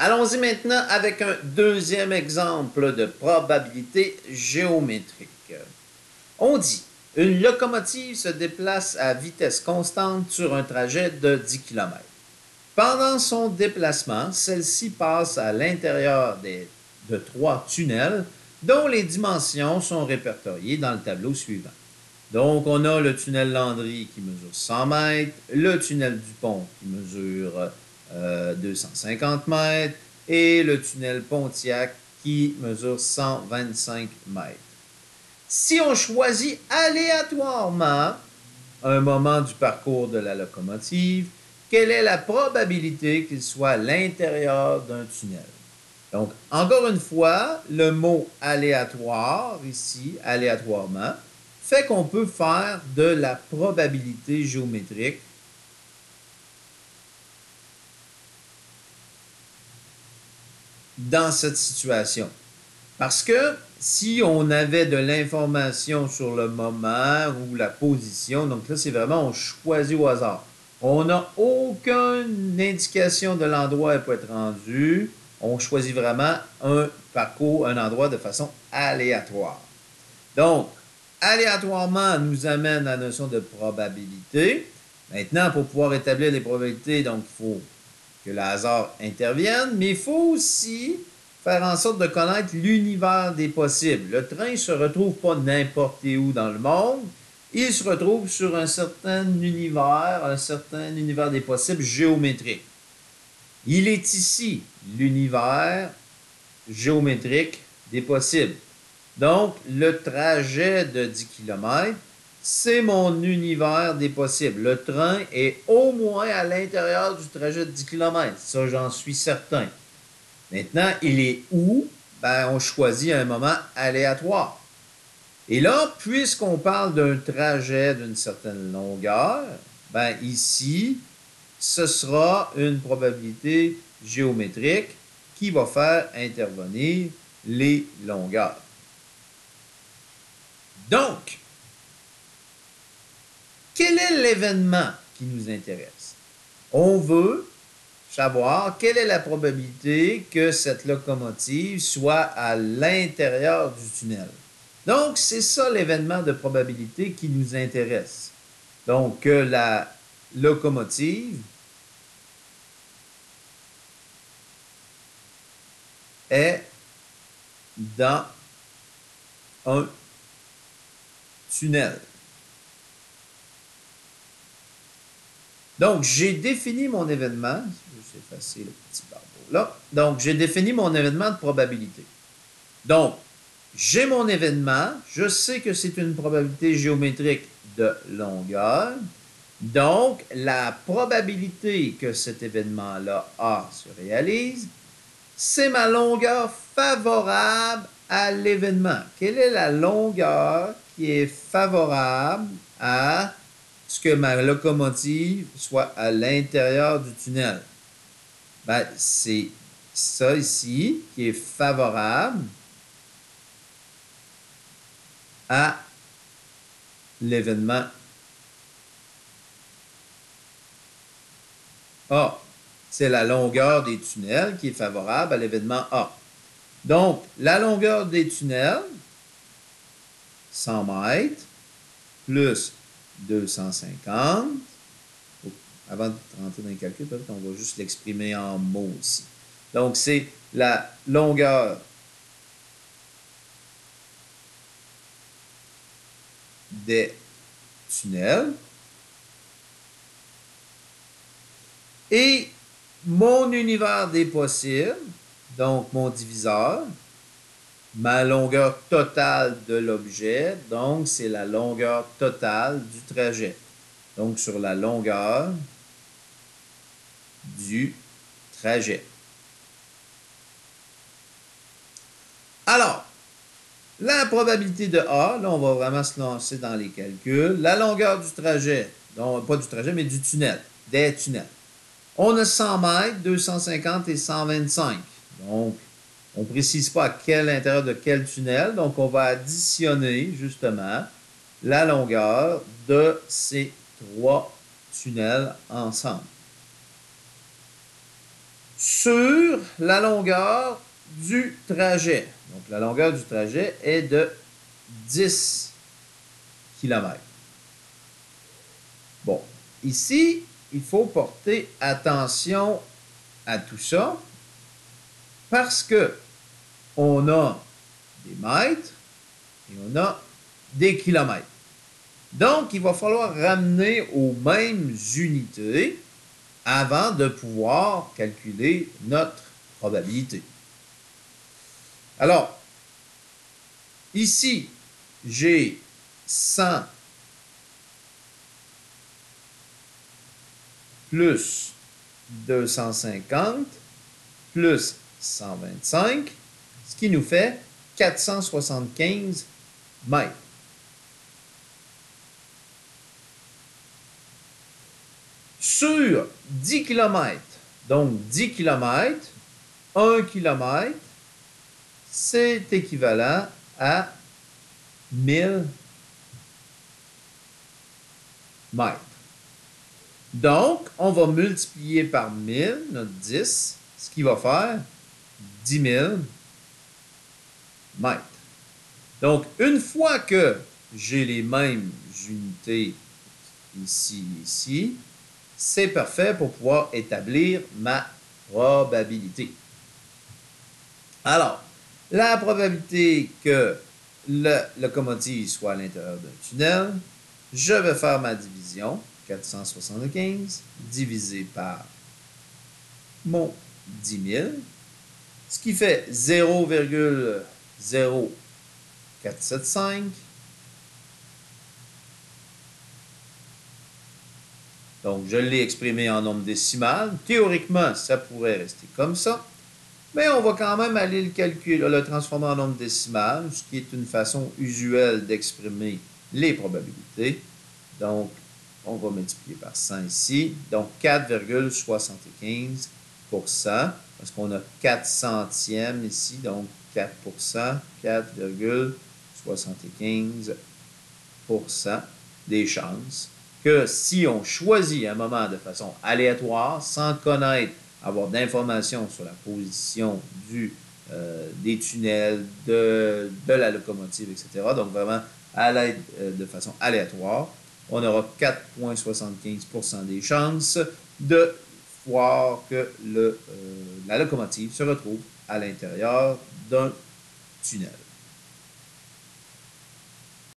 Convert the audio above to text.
Allons-y maintenant avec un deuxième exemple de probabilité géométrique. On dit, une locomotive se déplace à vitesse constante sur un trajet de 10 km. Pendant son déplacement, celle-ci passe à l'intérieur de 3 tunnels dont les dimensions sont répertoriées dans le tableau suivant. Donc, on a le tunnel Landry qui mesure 100 mètres, le tunnel Dupont qui mesure 250 mètres et le tunnel Pontiac qui mesure 125 mètres. Si on choisit aléatoirement un moment du parcours de la locomotive, quelle est la probabilité qu'il soit à l'intérieur d'un tunnel? Donc, encore une fois, le mot aléatoire, ici, aléatoirement, fait qu'on peut faire de la probabilité géométrique dans cette situation. Parce que si on avait de l'information sur le moment ou la position, donc là, c'est vraiment, on choisit au hasard. On n'a aucune indication de l'endroit où elle peut être rendue. On choisit vraiment un parcours, un endroit de façon aléatoire. Donc, aléatoirement nous amène à la notion de probabilité. Maintenant, pour pouvoir établir les probabilités, donc il faut que le hasard intervienne, mais il faut aussi faire en sorte de connaître l'univers des possibles. Le train ne se retrouve pas n'importe où dans le monde, il se retrouve sur un certain univers des possibles géométriques. Il est ici l'univers géométrique des possibles. Donc, le trajet de 10 km, c'est mon univers des possibles. Le train est au moins à l'intérieur du trajet de 10 km. Ça, j'en suis certain. Maintenant, il est où? Ben, on choisit un moment aléatoire. Et là, puisqu'on parle d'un trajet d'une certaine longueur, ben ici, ce sera une probabilité géométrique qui va faire intervenir les longueurs. Donc, quel est l'événement qui nous intéresse? On veut savoir quelle est la probabilité que cette locomotive soit à l'intérieur du tunnel. Donc, c'est ça l'événement de probabilité qui nous intéresse. Donc, que la locomotive est dans un tunnel. Donc, j'ai défini mon événement. Je vais effacer le petit barreau là. Donc, j'ai défini mon événement de probabilité. Donc, j'ai mon événement. Je sais que c'est une probabilité géométrique de longueur. Donc, la probabilité que cet événement-là A se réalise, c'est ma longueur favorable à l'événement. Quelle est la longueur qui est favorable à ce que ma locomotive soit à l'intérieur du tunnel? Ben, c'est ça ici qui est favorable à l'événement A. C'est la longueur des tunnels qui est favorable à l'événement A. Donc, la longueur des tunnels, 100 mètres, plus 250. Avant de rentrer dans les calculs, peut-être on va juste l'exprimer en mots ici. Donc, c'est la longueur des tunnels. Et mon univers des possibles, donc mon diviseur, ma longueur totale de l'objet, donc c'est la longueur totale du trajet. Donc sur la longueur du trajet. Alors, la probabilité de A, là on va vraiment se lancer dans les calculs. La longueur du trajet, donc pas du trajet, mais du tunnel, des tunnels. On a 100 mètres, 250 et 125. Donc, on ne précise pas à quel intérieur de quel tunnel. Donc, on va additionner justement la longueur de ces trois tunnels ensemble. sur la longueur du trajet. Donc, la longueur du trajet est de 10 km. Bon, ici, il faut porter attention à tout ça parce que on a des mètres et on a des kilomètres. Donc, il va falloir ramener aux mêmes unités avant de pouvoir calculer notre probabilité. Alors, ici, j'ai 100 plus 250 plus 125, ce qui nous fait 475 mètres. Sur 10 km, donc 10 km, 1 km, c'est équivalent à 1000 mètres. Donc, on va multiplier par 1000, notre 10, ce qui va faire 10 000 mètres. Donc, une fois que j'ai les mêmes unités ici et ici, c'est parfait pour pouvoir établir ma probabilité. Alors, la probabilité que la locomotive soit à l'intérieur d'un tunnel, je vais faire ma division, 475, divisé par mon 10 000, ce qui fait 0,0475. Donc, je l'ai exprimé en nombre décimal. Théoriquement, ça pourrait rester comme ça. Mais on va quand même aller le transformer en nombre décimal, ce qui est une façon usuelle d'exprimer les probabilités. Donc, on va multiplier par 100 ici. Donc, 4,75%, parce qu'on a 4 centièmes ici, donc 4%, 4,75% des chances que si on choisit un moment de façon aléatoire, sans connaître, avoir d'informations sur la position des tunnels, de la locomotive, etc., donc vraiment à l'aide de façon aléatoire, on aura 4,75% des chances de voir que la locomotive se retrouve à l'intérieur d'un tunnel.